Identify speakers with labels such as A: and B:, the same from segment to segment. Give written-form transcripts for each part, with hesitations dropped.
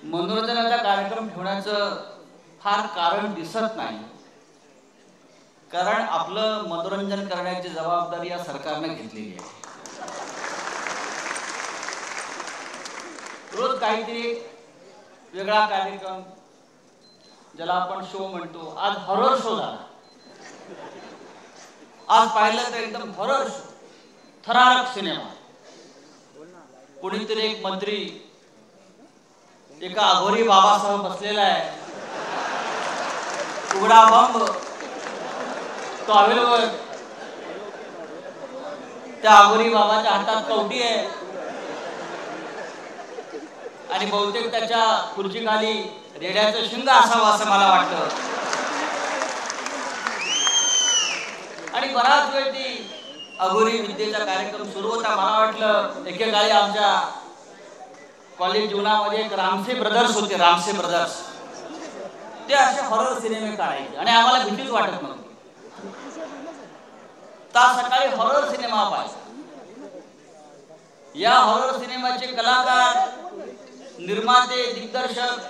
A: मनोरंजनाचा कार्यक्रम ठेवण्याचं फार कारण दिसत नाही, कारण आपलं मनोरंजन करण्याची जबाबदारी या सरकारने घेतलेली आहे। रोज काहीतरी वेगळा कार्यक्रम, ज्याला आपण शो म्हणतो, आज हॉरर शो झाला। आज पाहिलं तर एकदम हॉरर शो, थरारक सिनेमा। कोणीतरी एक मंत्री एका अघोरी बाबासह बसलेला आहे, उघडा बंब टॉवेलवर, त्या अघोरी बाबाच्या हातात कवटी आहे आणि बहुतेक त्याच्या खुर्चीखाली रेड्याचं शिंग असावं असं मला वाटतं। आणि बराच वेळ ती अघोरी विद्येचा कार्यक्रम सुरू होता। मला वाटलं एकेकाळी आमच्या कॉलेज जीवनामध्ये एक रामसे ब्रदर्स होते, रामसे ब्रदर्स, ते असे हॉरर सिनेमे काढायचे आणि आम्हाला भीतीच वाटत नव्हती। तास सकाळी हॉरर सिनेमा पाहायचा। या हॉरर सिनेमाचे कलाकार, निर्माते, दिग्दर्शक,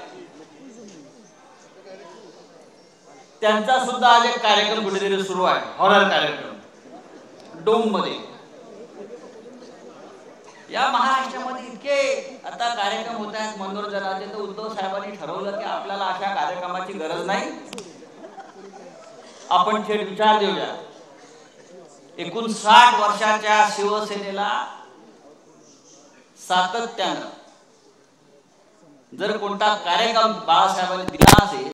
A: त्यांचा सुद्धा आज एक कार्यक्रम कुठेतरी सुरू आहे, हॉरर कार्यक्रम डोम मध्ये। या महाराष्ट्रामध्ये इतके आता कार्यक्रम होत आहेत मनोरंजनाचे, तर उद्धव साहेबांनी ठरवलं की आपल्याला अशा कार्यक्रमाची गरज नाही, आपण थेट विचार देऊया। 59 वर्षाच्या शिवसेनेला सातत्यानं जर कोणता कार्यक्रम बाळासाहेबांनी दिला असेल